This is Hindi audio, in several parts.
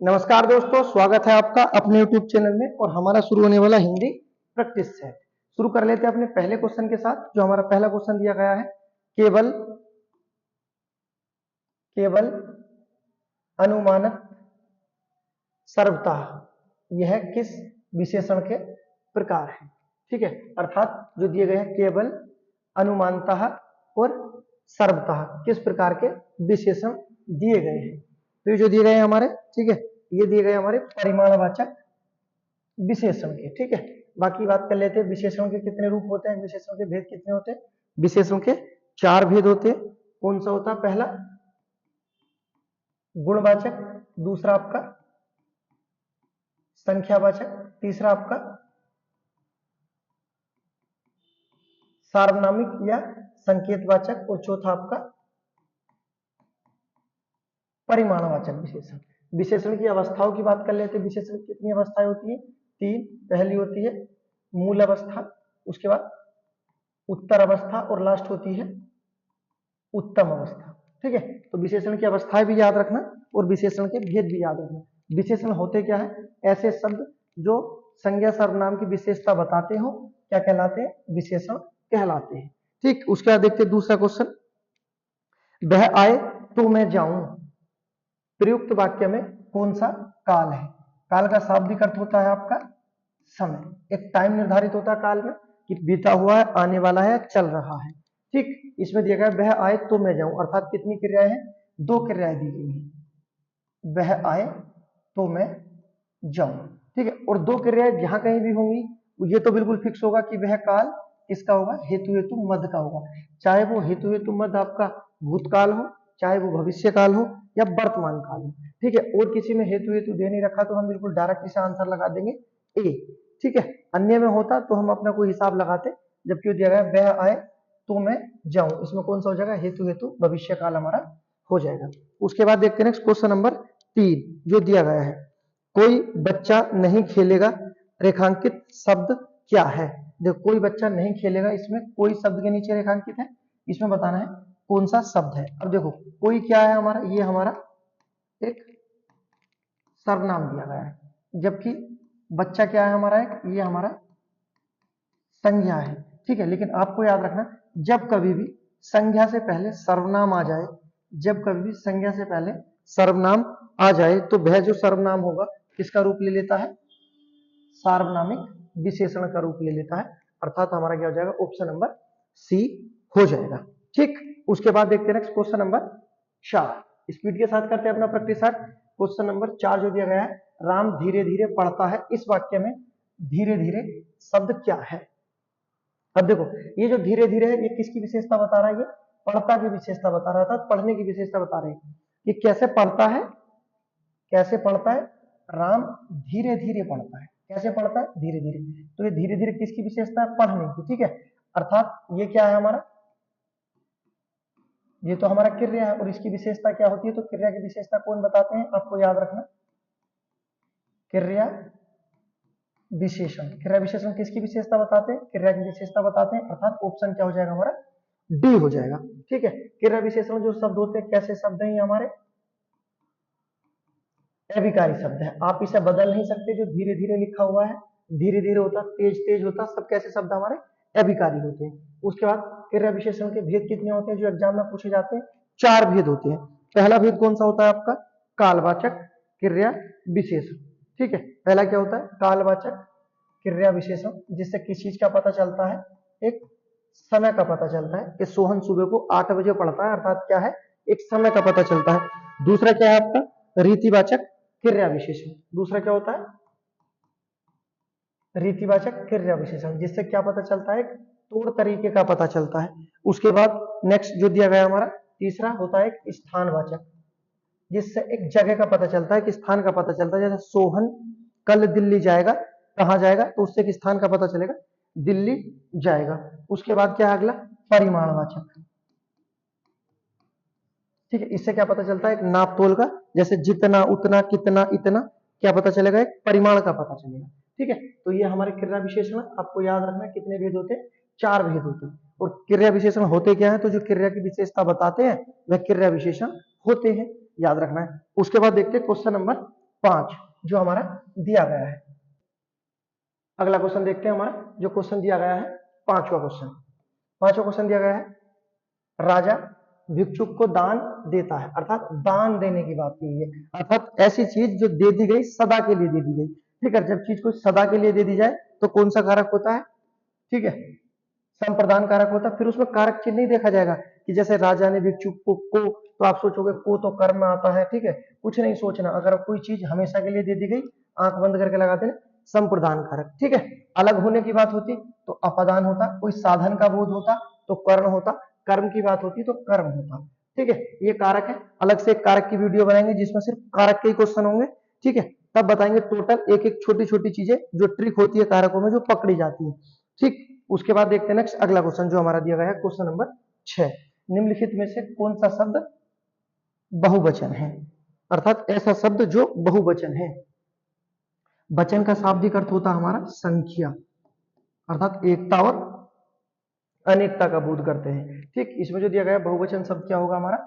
नमस्कार दोस्तों, स्वागत है आपका अपने YouTube चैनल में और हमारा शुरू होने वाला हिंदी प्रैक्टिस सेट। शुरू कर लेते हैं अपने पहले क्वेश्चन के साथ। जो हमारा पहला क्वेश्चन दिया गया है, केवल अनुमानक सर्वथा, यह किस विशेषण के प्रकार है? ठीक है, अर्थात जो दिए गए हैं केवल, अनुमानतः और सर्वतः किस प्रकार के विशेषण दिए गए हैं। तो ये जो दिए गए हैं हमारे, ठीक है, ये दिए गए हमारे परिमाणवाचक विशेषण के। ठीक है, बाकी बात कर लेते हैं विशेषण के कितने रूप होते हैं, विशेषण के भेद कितने होते हैं। विशेषण के 4 भेद होते हैं। कौन सा होता है? पहला गुणवाचक, दूसरा आपका संख्यावाचक, तीसरा आपका सार्वनामिक या संकेतवाचक और चौथा आपका परिमाणवाचक विशेषण। विशेषण की अवस्थाओं की बात कर लेते हैं। विशेषण की कितनी अवस्थाएं होती है? 3। पहली होती है मूल अवस्था, उसके बाद उत्तर अवस्था और लास्ट होती है उत्तम अवस्था। ठीक है, तो विशेषण की अवस्थाएं भी याद रखना और विशेषण के भेद भी याद रखना। विशेषण होते क्या है? ऐसे शब्द जो संज्ञा सर्वनाम की विशेषता बताते हो, क्या कहलाते हैं? विशेषण कहलाते हैं। ठीक, उसके बाद देखते हैं दूसरा क्वेश्चन। वह आए तो मैं जाऊं, प्रयुक्त वाक्य में कौन सा काल है? काल का शाब्दिक अर्थ होता है आपका समय। एक टाइम निर्धारित होता है काल में कि बीता हुआ है, आने वाला है, चल रहा है। ठीक, इसमें दिया गया वह आए तो मैं जाऊं, अर्थात कितनी क्रियाएं हैं? 2 क्रियाएं दी गई हैं। वह आए तो मैं जाऊं, ठीक है, और 2 क्रियाएं जहां कहीं भी होंगी ये तो बिल्कुल फिक्स होगा कि वह काल किसका होगा? हेतु हेतु मध्य का होगा। चाहे वो हेतु हेतु मध्य आपका भूतकाल हो, चाहे वो भविष्य काल हो या वर्तमान काल हो। ठीक है, और किसी में हेतु हेतु दे नहीं रखा तो हम बिल्कुल डायरेक्ट इसे आंसर लगा देंगे ए। ठीक है, अन्य में होता तो हम अपना कोई हिसाब लगाते, जबकि दिया गया वह आए तो मैं जाऊं, इसमें कौन सा हो जाएगा? हेतु हेतु भविष्य काल हमारा हो जाएगा। उसके बाद देखते हैं नेक्स्ट क्वेश्चन नंबर 3 जो दिया गया है। कोई बच्चा नहीं खेलेगा, रेखांकित शब्द क्या है? देखो, कोई बच्चा नहीं खेलेगा, इसमें कोई शब्द के नीचे रेखांकित है, इसमें बताना है कौन सा शब्द है। अब देखो, कोई क्या है हमारा? ये हमारा एक सर्वनाम दिया गया है, जबकि बच्चा क्या है हमारा? एक ये हमारा संज्ञा है। ठीक है, लेकिन आपको याद रखना, जब कभी भी संज्ञा से पहले सर्वनाम आ जाए, जब कभी भी संज्ञा से पहले सर्वनाम आ जाए तो वह जो सर्वनाम होगा किसका रूप ले लेता है? सार्वनामिक विशेषण का रूप ले लेता है। अर्थात हमारा क्या हो जाएगा? ऑप्शन नंबर सी हो जाएगा। ठीक, उसके बाद देखते हैं नेक्स्ट क्वेश्चन नंबर 4। स्पीड के साथ करते हैं अपना प्रैक्टिस सेट। क्वेश्चन नंबर 4 जो दिया गया है, राम धीरे धीरे पढ़ता है, इस वाक्य में धीरे धीरे शब्द क्या है? अब देखो, ये जो धीरे धीरे है ये किसकी विशेषता बता रहा है? ये पढ़ता की विशेषता बता रहा था, पढ़ने की विशेषता बता रहे हैं। ये कैसे पढ़ता है? कैसे पढ़ता है? राम धीरे धीरे पढ़ता है। कैसे पढ़ता है? धीरे धीरे। तो ये धीरे धीरे किसकी विशेषता है? पढ़ने की। ठीक है, अर्थात ये क्या है हमारा? ये तो हमारा क्रिया है और इसकी विशेषता क्या होती है? तो क्रिया की विशेषता कौन बताते हैं? आपको याद रखना, क्रिया विशेषण। क्रिया विशेषण किसकी विशेषता बताते हैं? क्रिया की विशेषता बताते हैं, अर्थात ऑप्शन क्या हो जाएगा हमारा? डी हो जाएगा। ठीक है, क्रिया विशेषण जो शब्द होते हैं कैसे शब्द हैं? हमारे अभिकारी शब्द है, आप इसे बदल नहीं सकते। जो धीरे धीरे लिखा हुआ है, धीरे धीरे होता, तेज तेज होता, सब कैसे शब्द हमारे? अभिकारी होते हैं। उसके बाद क्रिया विशेषण के भेद कितने होते हैं जो एग्जाम में पूछे जाते हैं? 4 भेद होते हैं। पहला भेद कौन सा होता है आपका? कालवाचक क्रिया विशेषण। ठीक है, पहला क्या होता है? कालवाचक क्रिया विशेषण, जिससे किस चीज का पता चलता है? एक समय का पता चलता है कि सोहन सुबह को 8 बजे पढ़ता है, अर्थात क्या है? एक समय का पता चलता है। दूसरा क्या है आपका? रीतिवाचक क्रिया विशेषण। दूसरा क्या होता है? रीतिवाचक क्रिया विशेषण, जिससे क्या पता चलता है? तौर तरीके का पता चलता है। उसके बाद नेक्स्ट जो दिया गया हमारा तीसरा होता है एक स्थानवाचक, जिससे एक जगह का पता चलता है, कि स्थान का पता चलता है। जैसे सोहन कल दिल्ली जाएगा, कहां जाएगा? तो उससे एक स्थान का पता चलेगा, दिल्ली जाएगा। उसके बाद क्या है अगला? परिमाणवाचक। ठीक है, इससे क्या पता चलता है? एक नाप तोल का, जैसे जितना, उतना, कितना, इतना, क्या पता चलेगा? एक परिमाण का पता चलेगा। ठीक है, तो ये हमारे क्रिया विशेषण आपको याद रखना है कितने भेद होते हैं? 4 भेद होते हैं। और क्रिया विशेषण होते क्या है? तो जो क्रिया की विशेषता बताते हैं वह क्रिया विशेषण होते हैं, याद रखना है। उसके बाद देखते हैं क्वेश्चन नंबर 5 जो हमारा दिया गया है। अगला क्वेश्चन देखते हैं, हमारा जो क्वेश्चन दिया गया है पांचवा क्वेश्चन दिया गया है, राजा भिक्षुक को दान देता है, अर्थात दान देने की बात की है, अर्थात ऐसी चीज जो दे दी गई, सदा के लिए दे दी गई। ठीक है, जब चीज को सदा के लिए दे दी जाए तो कौन सा कारक होता है? ठीक है, संप्रदान कारक होता है। फिर उसमें कारक चिन्ह नहीं देखा जाएगा कि जैसे राजा ने भिक्षुक को, तो आप सोचोगे को तो कर्म में आता है। ठीक है, कुछ नहीं सोचना, अगर कोई चीज हमेशा के लिए दे दी गई, आंख बंद करके लगा देना, संप्रदान कारक। ठीक है, अलग होने की बात होती तो अपादान होता, कोई साधन का बोध होता तो कर्ण होता, कर्म की बात होती तो कर्म होता। ठीक है, ये कारक है, अलग से एक कारक की वीडियो बनाएंगे जिसमें सिर्फ कारक के ही क्वेश्चन होंगे। ठीक है, तब बताएंगे टोटल एक एक छोटी छोटी चीजें जो ट्रिक होती है कारकों में, जो पकड़ी जाती है। ठीक, उसके बाद देखते हैं नेक्स्ट अगला क्वेश्चन जो हमारा दिया गया है, क्वेश्चन नंबर 6। निम्नलिखित में से कौन सा शब्द बहुवचन है, अर्थात ऐसा शब्द जो बहुवचन है। वचन का शाब्दिक अर्थ होता है हमारा संख्या, अर्थात एकता और अनेकता का बोध करते हैं। ठीक, इसमें जो दिया गया है बहुवचन शब्द क्या होगा हमारा?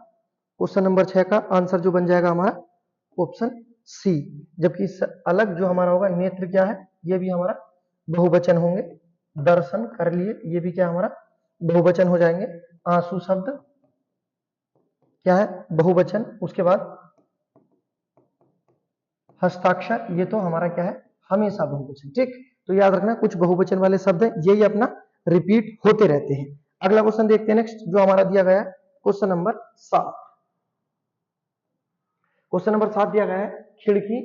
क्वेश्चन नंबर 6 का आंसर जो बन जाएगा हमारा ऑप्शन सी। जबकि अलग जो हमारा होगा नेत्र क्या है, ये भी हमारा बहुवचन होंगे। दर्शन कर लिए, ये भी क्या हमारा बहुवचन हो जाएंगे। आंसू शब्द क्या है? बहुवचन। उसके बाद हस्ताक्षर, ये तो हमारा क्या है? हमेशा बहुवचन। ठीक, तो याद रखना कुछ बहुवचन वाले शब्द है, यही अपना रिपीट होते रहते हैं। अगला क्वेश्चन देखते हैं नेक्स्ट जो हमारा दिया गया है, क्वेश्चन नंबर 7। क्वेश्चन नंबर 7 दिया गया है, खिड़की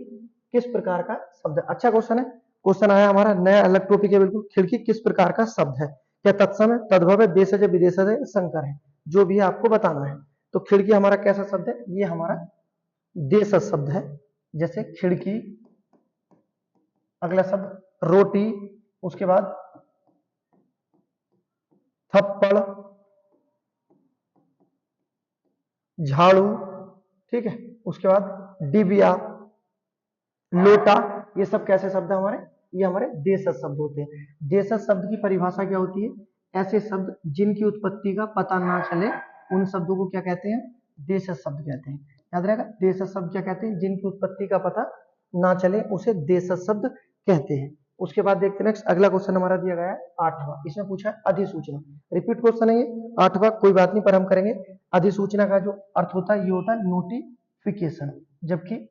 किस प्रकार का शब्द है? अच्छा क्वेश्चन है, क्वेश्चन आया हमारा नया अलग टॉपिक है बिल्कुल। खिड़की किस प्रकार का शब्द है? क्या तत्सम है, तद्भव है, देशज है, विदेशज है, संकर है? जो भी है आपको बताना है। तो खिड़की हमारा कैसा शब्द है? ये हमारा देशज शब्द है, जैसे खिड़की। अगला शब्द रोटी, उसके बाद थप्पड़, झाड़ू, ठीक है, उसके बाद डिबिया, लोटा, ये सब कैसे शब्द है हमारे? ये हमारे देशज शब्द होते हैं। देशज शब्द की परिभाषा क्या होती है? ऐसे शब्द जिनकी उत्पत्ति का पता ना चले, उन शब्दों को क्या कहते हैं? देशज शब्द कहते हैं। याद रहेगा, देशज शब्द क्या कहते हैं? जिनकी उत्पत्ति का पता ना चले उसे देशज शब्द कहते हैं। उसके बाद देखते हैं नेक्स्ट अगला क्वेश्चन हमारा दिया गया है 8वां। इसमें पूछा है अधिसूचना, रिपीट क्वेश्चन है ये 8वां, कोई बात नहीं, पर हम करेंगे। अधिसूचना का जो अर्थ होता है ये होता है नोटिफिकेशन, जबकि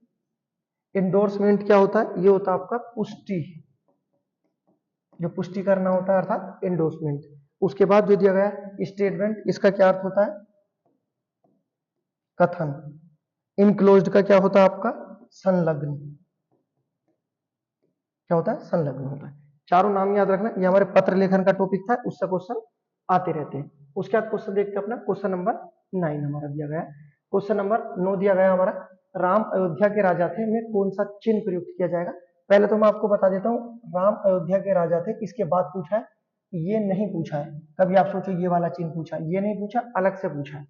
इंडोर्समेंट क्या होता है? ये होता है आपका पुष्टि, जो पुष्टि करना होता है, अर्थात इंडोर्समेंट। उसके बाद जो दिया गया है स्टेटमेंट, इसका क्या अर्थ होता है? कथन। इनक्लोज्ड का क्या होता है आपका? संलग्न। क्या होता है? संलग्न होता है। चारों नाम याद रखना, ये हमारे पत्र लेखन का टॉपिक था, उससे क्वेश्चन आते रहते हैं। उसके बाद क्वेश्चन देखते हैं अपना क्वेश्चन नंबर 9 हमारा दिया गया है। क्वेश्चन नंबर 9 दिया गया हमारा, राम अयोध्या के राजा थे में कौन सा चिन्ह प्रयुक्त किया जाएगा? पहले तो मैं आपको बता देता हूँ, राम अयोध्या के राजा थे, इसके बाद पूछा है, ये नहीं पूछा है। कभी आप सोचो ये वाला चिन्ह पूछा, ये नहीं पूछा, अलग से पूछा है।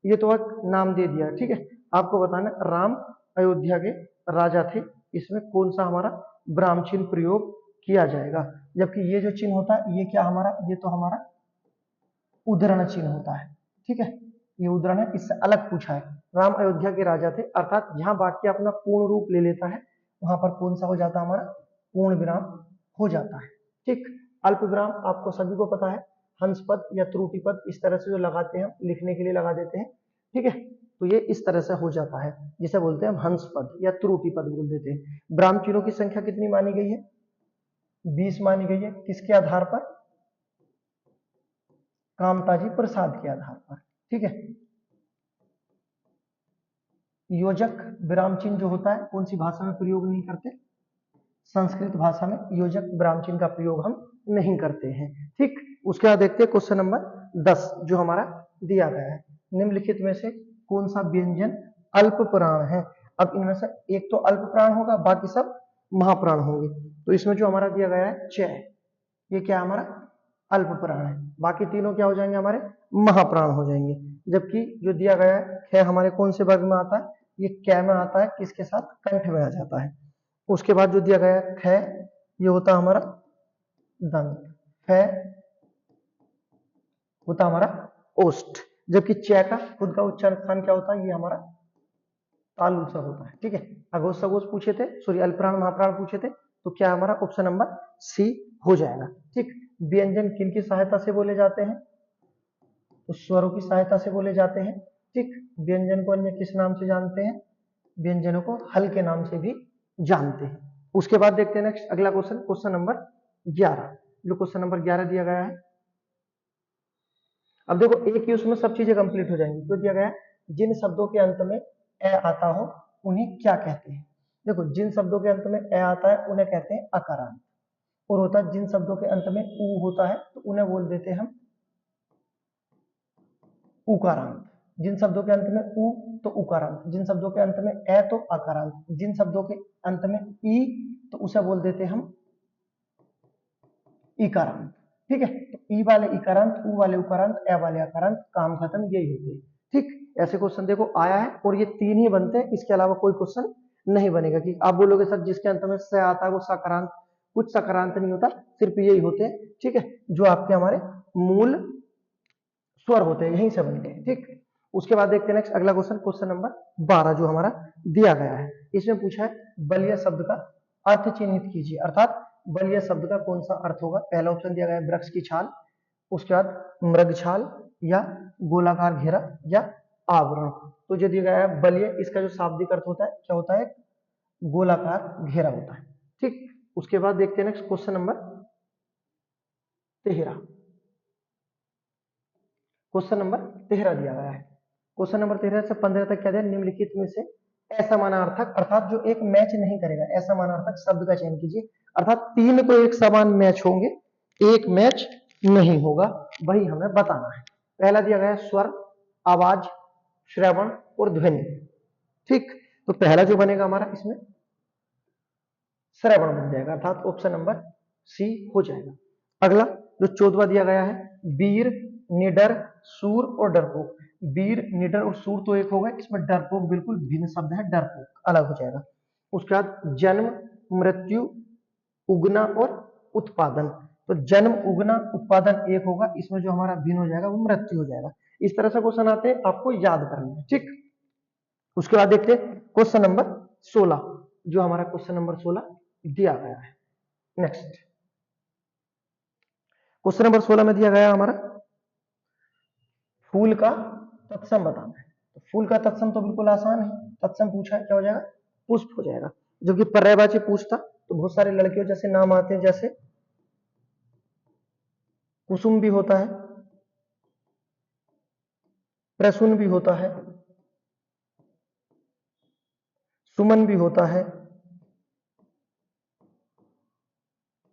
ये तो एक नाम दे दिया, ठीक है। आपको बताना राम अयोध्या के राजा थे, इसमें कौन सा हमारा ब्राह्म चिन्ह प्रयोग किया जाएगा? जबकि ये जो चिन्ह होता है ये क्या हमारा? ये तो हमारा उद्धरण चिन्ह होता है, ठीक है, ये उद्धरण है, इससे अलग पूछा है। राम अयोध्या के राजा थे, अर्थात जहां वाक्य अपना पूर्ण रूप ले लेता है वहां पर कौन सा हो जाता है हमारा? पूर्ण विराम हो जाता है। ठीक, अल्प विराम आपको सभी को पता है, हंस पद या त्रुटि पद इस तरह से जो लगाते हैं, लिखने के लिए लगा देते हैं, ठीक है, तो ये इस तरह से हो जाता है, जिसे बोलते हैं हम हंस पद या त्रुटि पद बोल देते हैं। ब्राह्म चिन्हों की संख्या कितनी मानी गई है? 20 मानी गई है। किसके आधार पर? कामताजी प्रसाद के आधार पर, ठीक है। योजक विराम चिन्ह जो होता है कौन सी भाषा में प्रयोग नहीं करते? संस्कृत भाषा में योजक विराम चिन्ह का प्रयोग हम नहीं करते हैं, ठीक। उसके बाद देखते हैं क्वेश्चन नंबर 10 जो हमारा दिया गया है, निम्नलिखित में से कौन सा व्यंजन अल्प प्राण है? अब इनमें से एक तो अल्प प्राण होगा, बाकी सब महाप्राण होंगे। तो इसमें जो हमारा दिया गया है च, ये क्या हमारा अल्प प्राण है, बाकी तीनों क्या हो जाएंगे? हमारे महाप्राण हो जाएंगे। जबकि जो दिया गया है ख हमारे कौन से वर्ग में आता है? ये कै में आता है, किसके साथ? कंठ में आ जाता है। उसके बाद जो दिया गया है ख, ये होता है हमारा दंत, फ होता हमारा ओष्ठ। जबकि च का खुद का उच्चारण स्थान क्या होता है? ये हमारा तालु सा होता है, ठीक है। अघोष सघोष पूछे थे, सॉरी अल्पप्राण महाप्राण पूछे थे, तो क्या हमारा ऑप्शन नंबर सी हो जाएगा, ठीक। व्यंजन किनकी सहायता से बोले जाते हैं, तो स्वरों की सहायता से बोले जाते हैं, ठीक। व्यंजन को अन्य किस नाम से जानते हैं, व्यंजनों को हल के नाम से भी जानते हैं। उसके बाद देखते हैं नेक्स्ट अगला क्वेश्चन, क्वेश्चन नंबर 11। जो क्वेश्चन नंबर 11 दिया गया है, अब देखो एक ही उसमें सब चीजें कंप्लीट हो जाएंगी। क्यों दिया गया है, जिन शब्दों के अंत में ए आता हो उन्हें क्या कहते हैं। देखो जिन शब्दों के अंत में ए आता है उन्हें कहते हैं अकारांत, और होता है जिन शब्दों के अंत में उ होता है तो उन्हें बोल देते हैं हम उकारांत। जिन शब्दों के अंत में उ तो उकारांत, जिन शब्दों के अंत में ए तो अकारांत, जिन शब्दों के अंत में ई तो उसे बोल देते हम इकारांत, ठीक है। तो ई वाले इकारांत, उ वाले उकारांत, ए वाले अकारांत, काम खत्म, यही होते हैं, ठीक। ऐसे क्वेश्चन देखो आया है और ये 3 ही बनते हैं, इसके अलावा कोई क्वेश्चन नहीं बनेगा। कि आप बोलोगे सर जिसके अंत में से आता है वो सकारांत, कुछ सकारांत नहीं होता, सिर्फ यही होते हैं, ठीक है, जो आपके हमारे मूल स्वर होते हैं, यहीं से बनते हैं, ठीक। उसके बाद देखते हैं नेक्स्ट अगला क्वेश्चन, क्वेश्चन नंबर 12 जो हमारा दिया गया है। इसमें पूछा है बलिया शब्द का अर्थ चिन्हित कीजिए, अर्थात बलिया शब्द का कौन सा अर्थ होगा। पहला ऑप्शन दिया गया है वृक्ष की छाल, उसके बाद मृग छाल, या गोलाकार घेरा, या आवरण। तो जो दिया गया है बलिया, इसका जो शाब्दिक अर्थ होता है क्या होता है, गोलाकार घेरा होता है, ठीक। उसके बाद देखते हैं next question number 13। Question number 13 दिया गया है। क्वेश्चन नंबर 13 से 15 तक क्या दिया, निम्नलिखित में से असमानार्थक, अर्थात जो एक मैच नहीं करेगा, असमानार्थक शब्द का चयन कीजिए। अर्थात 3 तो एक समान मैच होंगे, एक मैच नहीं होगा, वही हमें बताना है। पहला दिया गया है स्वर, आवाज, श्रवण और ध्वनि, ठीक। तो पहला जो बनेगा हमारा इसमें श्रवण बन जाएगा, अर्थात ऑप्शन नंबर सी हो जाएगा। अगला जो 14वां दिया गया है, वीर, निडर, सूर और डरपोक। वीर, निडर और सूर तो एक होगा, इसमें डरपोक बिल्कुल भिन्न शब्द है, डरपोक अलग हो जाएगा। उसके बाद जन्म, मृत्यु, उगना और उत्पादन। तो जन्म, उगना, उत्पादन एक होगा, इसमें जो हमारा भिन्न हो जाएगा वो मृत्यु हो जाएगा। इस तरह से क्वेश्चन आते हैं, आपको याद करना है, ठीक। उसके बाद देखते हैं क्वेश्चन नंबर 16, जो हमारा क्वेश्चन नंबर 16 दिया गया है। नेक्स्ट क्वेश्चन नंबर 16 में दिया गया हमारा फूल का तत्सम बताना है। तो फूल का तत्सम तो बिल्कुल आसान है, तत्सम पूछा है क्या हो जाएगा, पुष्प हो जाएगा। जो कि पर्यायवाची पूछता तो बहुत सारे लड़कियों जैसे नाम आते हैं, जैसे कुसुम भी होता है, प्रसून भी होता है, सुमन भी होता है,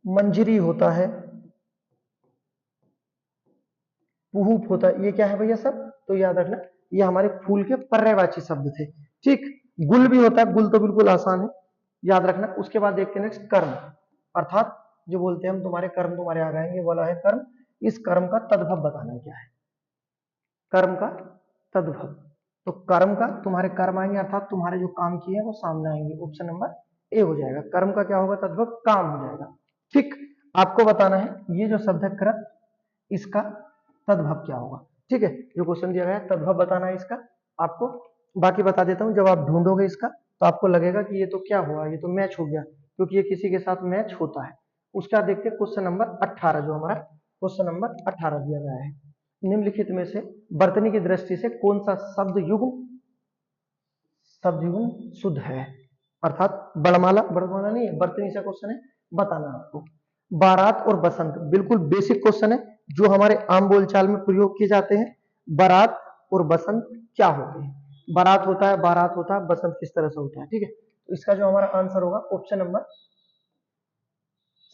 मंजरी होता है, पुहुप होता है। ये क्या है भैया सब, तो याद रखना ये हमारे फूल के पर्यायवाची शब्द थे, ठीक। गुल भी होता है, गुल तो बिल्कुल आसान है, याद रखना। उसके बाद देखते हैं नेक्स्ट कर्म, अर्थात जो बोलते हैं हम तुम्हारे कर्म तुम्हारे आ जाएंगे, बोला है कर्म। इस कर्म का तद्भव बताना क्या है, कर्म का तद्भव। तो कर्म का तुम्हारे कर्म आएंगे, अर्थात तुम्हारे जो काम किए हैं वो सामने आएंगे, ऑप्शन नंबर ए हो जाएगा। कर्म का क्या होगा, तद्भव काम हो जाएगा, ठीक। आपको बताना है ये जो शब्द है कृत, इसका तद्भव क्या होगा, ठीक है। जो क्वेश्चन दिया गया है तद्भव बताना है इसका, आपको बाकी बता देता हूं। जब आप ढूंढोगे इसका तो आपको लगेगा कि ये तो क्या हुआ, ये तो मैच हो गया, क्योंकि ये किसी के साथ मैच होता है। उसका देखते हैं क्वेश्चन नंबर 18, जो हमारा क्वेश्चन नंबर 18 दिया गया है। निम्नलिखित में से वर्तनी की दृष्टि से कौन सा शब्द युग्म शुद्ध है, अर्थात बड़माला, बड़माला नहीं है, वर्तनी से क्वेश्चन है, बताना आपको। बारात और बसंत बिल्कुल बेसिक क्वेश्चन है, जो हमारे आम बोलचाल में प्रयोग किए जाते हैं। बारात और बसंत क्या होते हैं, बारात होता है, बारात होता है, बसंत किस तरह से होता है, ठीक है। तो इसका जो हमारा आंसर होगा ऑप्शन नंबर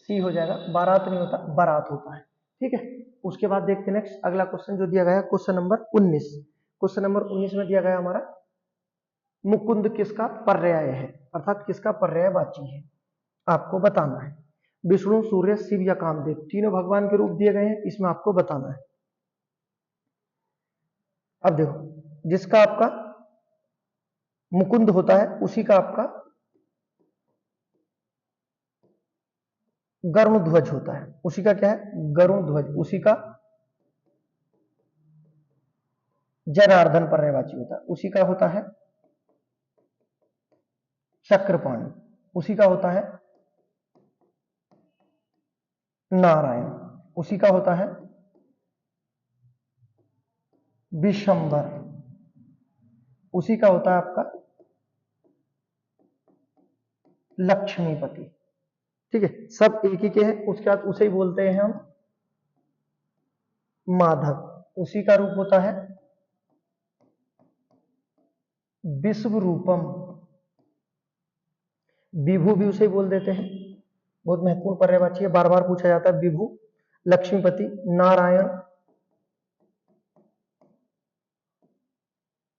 सी हो जाएगा, बारात नहीं होता, बारात होता है, ठीक है। उसके बाद देखते हैं नेक्स्ट अगला क्वेश्चन जो दिया गया है, क्वेश्चन नंबर 19। क्वेश्चन नंबर 19 में दिया गया हमारा मुकुंद किसका पर्याय है, अर्थात किसका पर्यायवाची है, आपको बताना है। विष्णु, सूर्य, शिव या कामदेव, तीनों भगवान के रूप दिए गए हैं, इसमें आपको बताना है। अब देखो जिसका आपका मुकुंद होता है उसी का आपका गरुण ध्वज होता है, उसी का क्या है, गरुण ध्वज, उसी का जनार्दन पर्यायवाची होता है, उसी का होता है चक्रपाणी, उसी का होता है नारायण, उसी का होता है विशंबर, उसी का होता है आपका लक्ष्मीपति। ठीक है, सब एक ही के हैं। उसके बाद उसे ही बोलते हैं हम माधव, उसी का रूप होता है विश्व रूपम, विभु भी उसे ही बोल देते हैं, बहुत महत्वपूर्ण पर्यायवाची है, बार बार पूछा जाता है। विभु, लक्ष्मीपति, नारायण,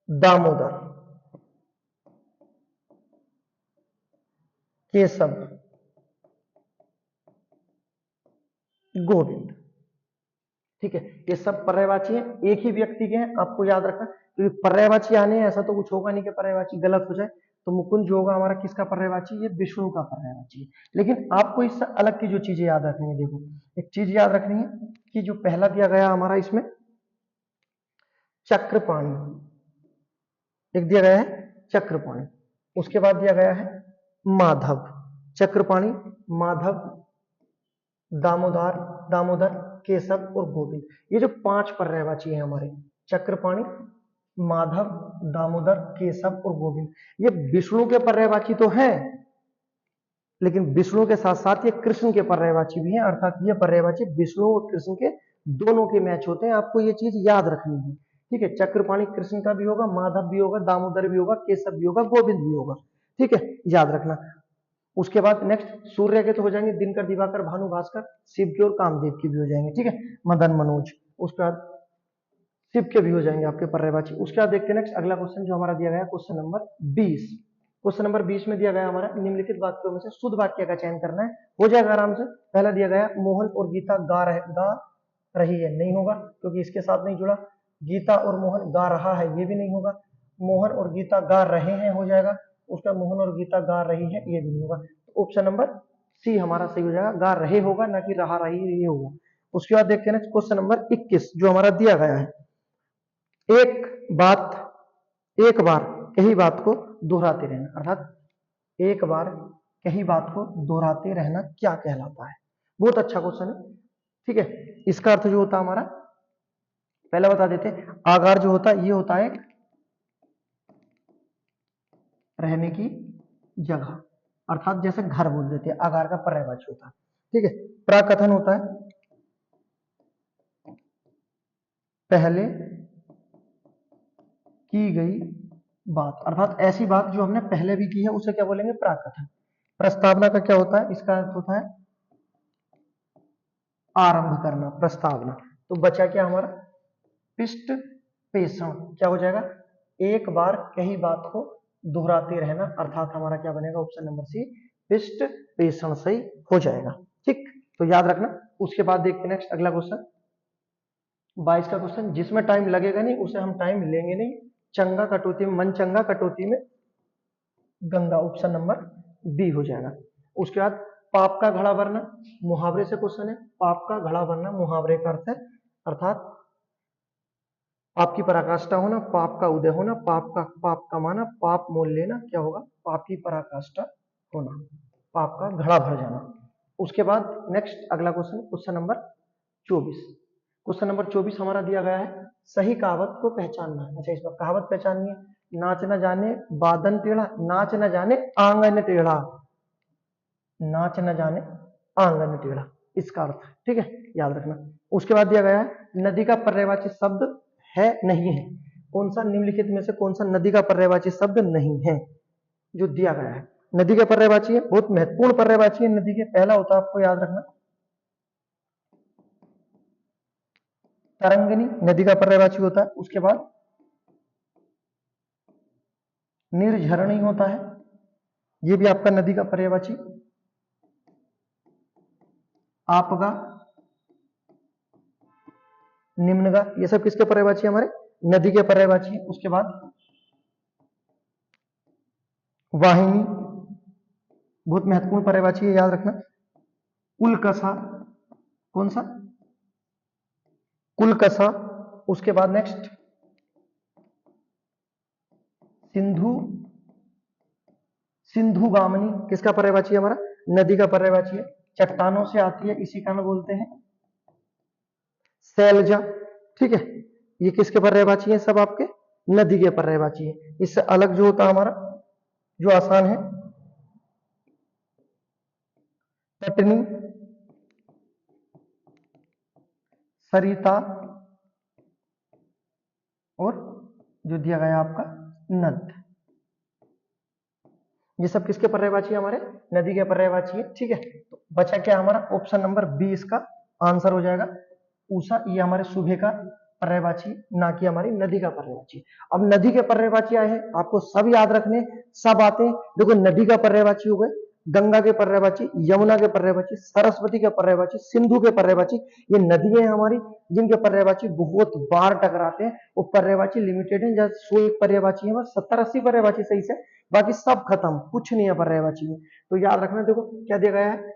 दामोदर, केशव, गोविंद। ठीक है, ये सब पर्यायवाची हैं, एक ही व्यक्ति के हैं, आपको याद रखना। क्योंकि पर्यायवाची आने हैं, ऐसा तो कुछ होगा नहीं कि पर्यायवाची गलत हो जाए। तो मुकुंद जो होगा हमारा किसका पर्यायवाची, ये विष्णु का पर्यायवाची है। लेकिन आपको इससे अलग की जो चीजें याद रखनी है, देखो एक चीज याद रखनी है कि जो पहला दिया गया हमारा इसमें चक्रपाणी, एक दिया गया है चक्रपाणी, उसके बाद दिया गया है माधव, चक्रपाणी, माधव, दामोदर, दामोदर, केशव और गोविंद। ये जो 5 पर्यायवाची हैं हमारे, चक्रपाणी, माधव, दामोदर, केशव और गोविंद, ये विष्णु के पर्यायवाची तो हैं, लेकिन विष्णु के साथ साथ ये कृष्ण के पर्यायवाची भी हैं। अर्थात ये पर्यायवाची विष्णु और कृष्ण के दोनों के मैच होते हैं। आपको ये चीज याद रखनी है। ठीक है, चक्रपाणी कृष्ण का भी होगा, माधव भी होगा, दामोदर भी होगा, केशव भी होगा, गोविंद भी होगा। ठीक है, याद रखना। उसके बाद नेक्स्ट सूर्य के तो हो जाएंगे दिनकर, दिवाकर, भानु, भास्कर, शिव के और कामदेव के भी हो जाएंगे। ठीक है, मदन, मनोज, उसके बाद शिव के भी हो जाएंगे आपके पर्यायवाची। उसके बाद देखते हैं नेक्स्ट अगला क्वेश्चन जो हमारा दिया गया क्वेश्चन नंबर 20। क्वेश्चन नंबर 20 में दिया गया हमारा निम्नलिखित वाक्यों में से शुद्ध वाक्य का चयन करना है। हो जाएगा आराम से। पहला दिया गया मोहन और गीता गा रही है, नहीं होगा क्योंकि इसके साथ नहीं जुड़ा। गीता और मोहन गा रहा है, ये भी नहीं होगा। मोहन और गीता गा रहे हैं हो जाएगा, उसका मोहन और गीता गा रही है ये भी नहीं होगा। तो ऑप्शन नंबर सी हमारा सही हो जाएगा, गा रहे होगा ना कि रहा रही ये होगा। उसके बाद देखते हैं नेक्स्ट क्वेश्चन नंबर 21 जो हमारा दिया गया है, एक बार कही बात को दोहराते रहना, अर्थात एक बार कही बात को दोहराते रहना क्या कहलाता है। बहुत अच्छा क्वेश्चन है। ठीक है, इसका अर्थ जो होता है हमारा, पहले बता देते हैं, आगार जो होता है ये होता है रहने की जगह, अर्थात जैसे घर बोल देते हैं, आगार का पर्यायवाची होता है। ठीक है, प्राकथन होता है पहले की गई बात, अर्थात ऐसी बात जो हमने पहले भी की है उसे क्या बोलेंगे, प्राकथन। प्रस्तावना का क्या होता है, इसका अर्थ होता है आरंभ करना, प्रस्तावना। तो बचा क्या हमारा पिष्ट पेषण, क्या हो जाएगा, एक बार कही बात को दोहराते रहना, अर्थात हमारा क्या बनेगा ऑप्शन नंबर सी, पिष्ट पेषण सही हो जाएगा। ठीक, तो याद रखना। उसके बाद देखते हैं नेक्स्ट अगला क्वेश्चन 22 का क्वेश्चन, जिसमें टाइम लगेगा नहीं उसे हम टाइम लेंगे नहीं। चंगा कटौती में, मन चंगा कटौती में गंगा, ऑप्शन नंबर बी हो जाएगा। उसके बाद पाप का घड़ा भरना, मुहावरे से क्वेश्चन है। पाप का घड़ा भरना मुहावरे का अर्थ है, अर्थात पाप की पराकाष्ठा होना, पाप का उदय होना, पाप कमाना, पाप मोल लेना, क्या होगा, पाप की पराकाष्ठा होना, पाप का घड़ा भर जाना। उसके बाद नेक्स्ट अगला question, question number 24। Question number 24 हमारा दिया गया है सही कहावत को पहचानना। अच्छा, इस बार कहावत पहचाननी है। नाच न जाने बादन टेढ़ा, नाच न जाने आंगन टेढ़ा, नाच न जाने आंगन टेढ़ा, इसका अर्थ। ठीक है, याद रखना। उसके बाद दिया गया है नदी का पर्यायवाची शब्द है नहीं है, कौन सा निम्नलिखित में से कौन सा नदी का पर्यायवाची शब्द नहीं है, जो दिया गया है। नदी के पर्यायवाची है, बहुत महत्वपूर्ण पर्यायवाची है नदी के। पहला होता है आपको याद रखना तरंगिनी, नदी का पर्यायवाची होता है। उसके बाद निर्झरणी होता है, ये भी आपका नदी का पर्यायवाची। आपगा, निम्नगा, ये सब किसके पर्यायवाची हमारे, नदी के पर्यायवाची। उसके बाद वाहिनी, बहुत महत्वपूर्ण पर्यायवाची है, याद रखना। कुलकसा, कौन सा, कुलकसा। उसके बाद नेक्स्ट सिंधु सिंधुगामिनी किसका पर्यायवाची है हमारा? नदी का पर्यायवाची है। चट्टानों से आती है, इसी कारण बोलते हैं शैलजा। ठीक है, ये किसके पर्यायवाची है? सब आपके नदी के पर्यायवाची है। इससे अलग जो होता हमारा, जो आसान है, तटनी, सरिता और जो दिया गया आपका नद, ये सब किसके पर्यायवाची है? हमारे नदी के पर्यायवाची है। ठीक है, तो बचा क्या हमारा? ऑप्शन नंबर बी इसका आंसर हो जाएगा। उषा, ये हमारे सुबह का पर्यायवाची, ना कि हमारी नदी का पर्यायवाची। अब नदी के पर्यायवाची आए हैं, आपको सब याद रखने, सब आते हैं। देखो, नदी का पर्यायवाची हो गए, गंगा के पर्यायवाची, यमुना के पर्यायवाची, सरस्वती के पर्यायवाची, सिंधु के पर्यायवाची। ये नदियां हैं हमारी जिनके पर्यायवाची बहुत बार टकराते हैं। वो पर्यायवाची लिमिटेड है, जैसे 101 पर्यायवाची है, 70-80 पर्यायवाची सही से, बाकी सब खत्म, कुछ नहीं है पर्यायवाची में। तो याद रखना। देखो क्या दिया गया है?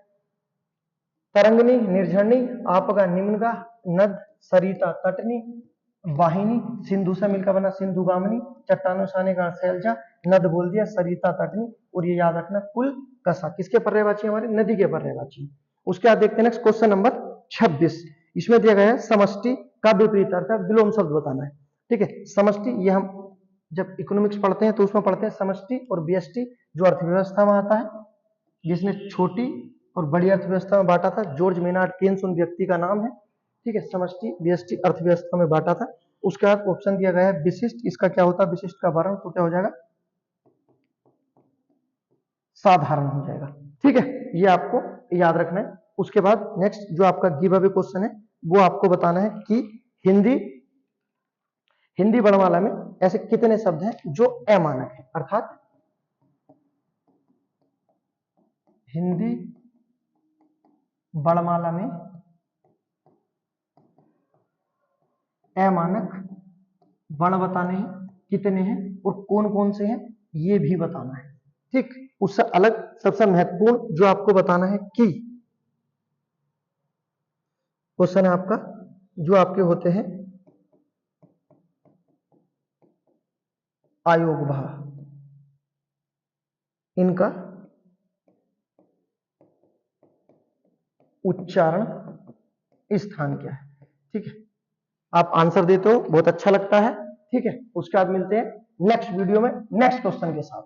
तरंगनी, निर्झरणी, आपगा, निम्नगा, नद, सरिता, तटनी, वाहिनी, सिंधु से मिलकर बना सिंधुगामिनी, चट्टानों से आने का शैलजा, नद बोल दिया, सरिता, तटनी। और ये याद रखना, कुल कसा किसके पर्यायवाची? हमारे नदी के पर्यायवाची। उसके बाद देखते हैं नेक्स्ट क्वेश्चन नंबर 26। इसमें दिया गया है समष्टि का विपरीत अर्थ है, विलोम शब्द बताना है। ठीक है, समष्टि, ये हम जब इकोनॉमिक्स पढ़ते हैं तो उसमें पढ़ते हैं समष्टि और व्यष्टि, जो अर्थव्यवस्था में आता है, जिसने छोटी और बड़ी अर्थव्यवस्था में बांटा था। जॉर्ज मेनार्ड केन्स उन व्यक्ति का नाम है। ठीक है, समष्टि व्यष्टि अर्थव्यवस्था में बांटा था। उसके बाद ऑप्शन दिया गया है विशिष्ट, इसका क्या होता है? विशिष्ट का वर्ण, तो क्या हो जाएगा? साधारण हो जाएगा। ठीक है, ये आपको याद रखना है। उसके बाद नेक्स्ट जो आपका गिव अवे क्वेश्चन है, वो आपको बताना है कि हिंदी वर्णमाला में ऐसे कितने शब्द हैं जो अमानक है, अर्थात हिंदी वर्णमाला में अमानक वर्ण बताने हैं, कितने हैं और कौन कौन से हैं, ये भी बताना है। ठीक, उससे अलग सबसे महत्वपूर्ण जो आपको बताना है कि क्वेश्चन है आपका, जो आपके होते हैं आयोग भाव, इनका उच्चारण स्थान क्या है। ठीक है, आप आंसर देते हो, बहुत अच्छा लगता है। ठीक है, उसके बाद मिलते हैं नेक्स्ट वीडियो में नेक्स्ट क्वेश्चन के साथ।